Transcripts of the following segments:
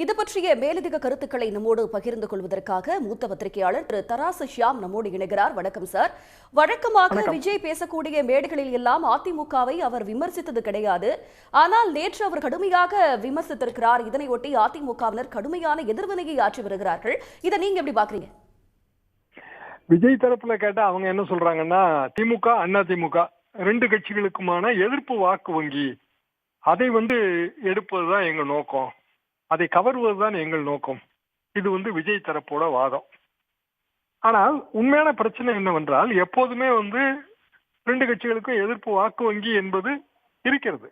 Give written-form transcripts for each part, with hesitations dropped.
இது பற்றிய மேலதிக கருத்துக்களை நம்மோடு பகிர்ந்து கொள்வதற்காக மூத்த பத்திரிகையாளர் திரு தராசு ஷியாம் நம்மோடு இணைகிறார். வணக்கம் சார். வழக்கமாக விஜய் பேசக்கூடிய மேடைகளில் எல்லாம் அதிமுகவை அவர் விமர்சித்தது கிடையாது. ஆனால் நேற்று அவர் கடுமையாக விமர்சித்திருக்கிறார். இதனையொட்டி அதிமுகவினர் கடுமையான எதிர்வினையை ஆற்றி வருகிறார்கள். இதை நீங்க எப்படி பாக்குறீங்க? விஜய் தரப்புல கேட்டா அவங்க என்ன சொல்றாங்கன்னா, திமுக அண்ணா திமுக ரெண்டு கட்சிகளுக்குமான எதிர்ப்பு வாக்கு வங்கி அதை எடுப்பதுதான் எங்க நோக்கம், அதை கவர்வதுதான் எங்கள் நோக்கம். இது விஜய் தரப்போட வாதம். ஆனால் உண்மையான பிரச்சனை என்னவென்றால், எப்போதுமே ரெண்டு கட்சிகளுக்கும் எதிர்ப்பு வாக்கு வங்கி என்பது இருக்கிறது.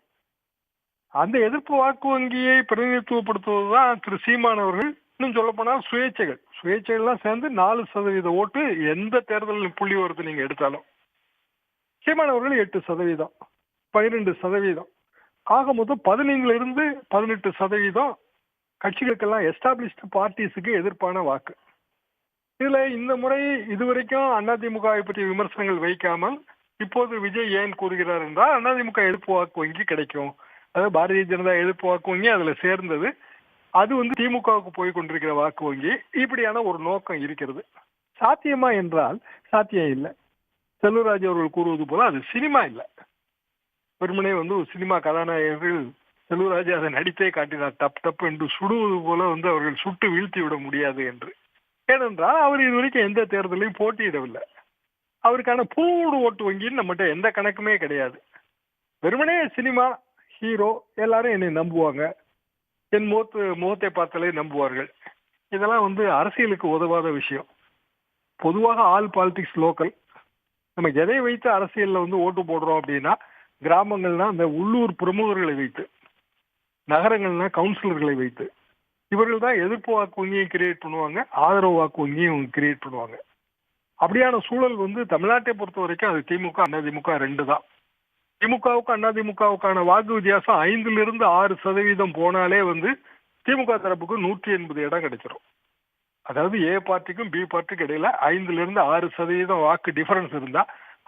அந்த எதிர்ப்பு வாக்கு வங்கியை பிரதிநிதித்துவப்படுத்துவதுதான் திரு சீமான் அவர்கள். இன்னும் சொல்ல போனால் சுயேட்சைகள்லாம் சேர்ந்து 4% ஓட்டு எந்த தேர்தல் புள்ளி வரது நீங்க எடுத்தாலும். சீமான் அவர்கள் 8%, 12%, ஆக மொத்தம் 15% 18% கட்சிகளுக்கெல்லாம் எஸ்டாப்ளிஷ்டு பார்ட்டிஸுக்கு எதிர்ப்பான வாக்கு. இதுல இந்த முறை இதுவரைக்கும் அதிமுகவை பற்றி விமர்சனங்கள் வைக்காமல் இப்போது விஜய் ஏன் கூறுகிறார் என்றால், அதிமுக எதிர்ப்பு வாக்கு வங்கி கிடைக்கும், அதாவது பாரதிய ஜனதா எதிர்ப்பு வாக்கு வங்கி அதுல சேர்ந்தது, அது திமுகவுக்கு போய் கொண்டிருக்கிற வாக்கு வங்கி, இப்படியான ஒரு நோக்கம் இருக்கிறது. சாத்தியமா என்றால் சாத்தியம் இல்லை. செல்வராஜ் அவர்கள் கூறுவது போல அது சினிமா இல்லை. வெறுமனே ஒரு சினிமா கதாநாயகர்கள் செல்வராஜ் அதை நடித்தே காட்டினார். டப் டப் என்று சுடுவது போல அவர்கள் சுட்டு வீழ்த்தி விட முடியாது என்று. ஏனென்றால் அவர் இதுவரைக்கும் எந்த தேர்தலையும் போட்டியிடவில்லை. அவருக்கான பூடு ஓட்டு வங்கின்னு நம்மகிட்ட எந்த கணக்குமே கிடையாது. வெறுமனே சினிமா ஹீரோ எல்லாரும் என்னை நம்புவாங்க, என் முகத்தை பார்த்தாலே நம்புவார்கள். இதெல்லாம் அரசியலுக்கு உதவாத விஷயம். பொதுவாக ஆல் பாலிடிக்ஸ் லோக்கல். நம்ம எதை வைத்து அரசியல்ல ஓட்டு போடுறோம் அப்படின்னா, கிராமங்கள்னா அந்த உள்ளூர் பிரமுகர்களை வைத்து, நகரங்கள்னா கவுன்சிலர்களை வைத்து, இவர்கள் தான் எதிர்ப்பு வாக்கு வங்கியை கிரியேட் பண்ணுவாங்க, ஆதரவு வாக்கு வங்கியும் கிரியேட் பண்ணுவாங்க. அப்படியான சூழல் தமிழ்நாட்டை பொறுத்த வரைக்கும் அது திமுக அதிமுக ரெண்டு தான். திமுகவுக்கு அதிமுகவுக்கான வாக்கு வித்தியாசம் 5% போனாலே திமுக தரப்புக்கு 180 இடம் கிடைச்சிடும். அதாவது ஏ பார்ட்டிக்கும் பி பார்ட்டிக்கும் இடையில 5% வாக்கு டிஃபரன்ஸ் இருந்தா,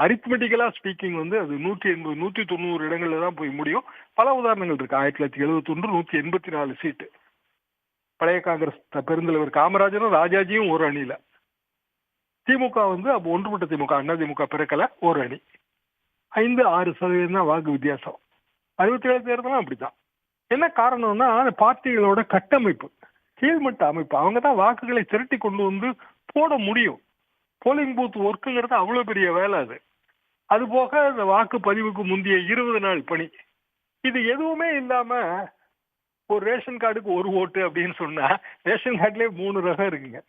அரித்மெட்டிக்கலா ஸ்பீக்கிங் அது 180 190 இடங்கள்ல தான் போய் முடியும். பல உதாரணங்கள் இருக்கு. 1971 184 சீட்டு. பழைய காங்கிரஸ் பெருந்தலைவர் காமராஜரும் ராஜாஜியும் ஒரு அணியில, திமுக அப்போ ஒன்றுபட்ட திமுக அதிமுக பிறக்கல ஒரு அணி. 5-6% தான் வாக்கு வித்தியாசம். 67 தேர்தலும் அப்படித்தான். என்ன காரணம்னா, அந்த பார்ட்டிகளோட கட்டமைப்பு, கீழ்மட்ட அமைப்பு. அவங்க தான் வாக்குகளை திரட்டி கொண்டு போட முடியும். போலிங் பூத் ஒர்க்குங்கிறது அவ்வளவு பெரிய வேலை. அது போக இந்த வாக்கு பதிவுக்கு முந்தைய 20 நாள் பணி, இது எதுவுமே இல்லாம ஒரு ரேஷன் கார்டுக்கு ஒரு ஓட்டு அப்படின்னு சொன்னா, ரேஷன் கார்டுலயே 3 ரகம் இருக்குங்க.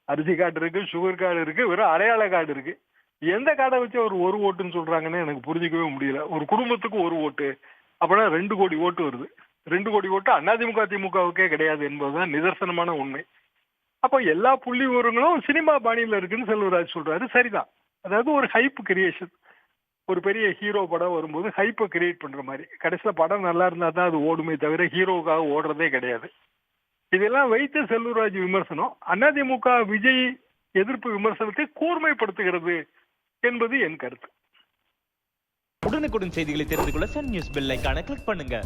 அரிசி கார்டு இருக்கு, சுகர் கார்டு இருக்கு, வெறும் அடையாள கார்டு இருக்கு. எந்த கார்டை வச்சு ஒரு ஓட்டுன்னு சொல்றாங்கன்னு எனக்கு புரிஞ்சிக்கவே முடியல. ஒரு குடும்பத்துக்கு ஒரு ஓட்டு அப்படின்னா 2 கோடி ஓட்டு வருது. 2 கோடி ஓட்டு அதிமுக திமுகவுக்கே கிடையாது என்பதுதான் நிதர்சனமான உண்மை. அப்போ எல்லா புள்ளி விவரங்களும் சினிமா பாணியில இருக்குன்னு செல்வராஜ் சொல்றாரு. சரிதான். அதாவது ஒரு ஹைப் கிரியேஷன். ஒரு பெரிய ஹீரோ படம் வரும்போது ஹைப்பை கிரியேட் பண்ற மாதிரி. கடைசியில படம் நல்லா இருந்தா தான் அது ஓடுமே தவிர ஹீரோவுக்காக ஓடுறதே கிடையாது. இதெல்லாம் வைத்து செல்வராஜ் விமர்சனம் அதிமுக விஜய் எதிர்ப்பு விமர்சனத்தை கூர்மைப்படுத்துகிறது என்பது என் கருத்து. உடனுக்குடன் செய்திகளை தெரிந்து கொள்ள சன் நியூஸ் பெல் ஐகானை கிளிக் பண்ணுங்க.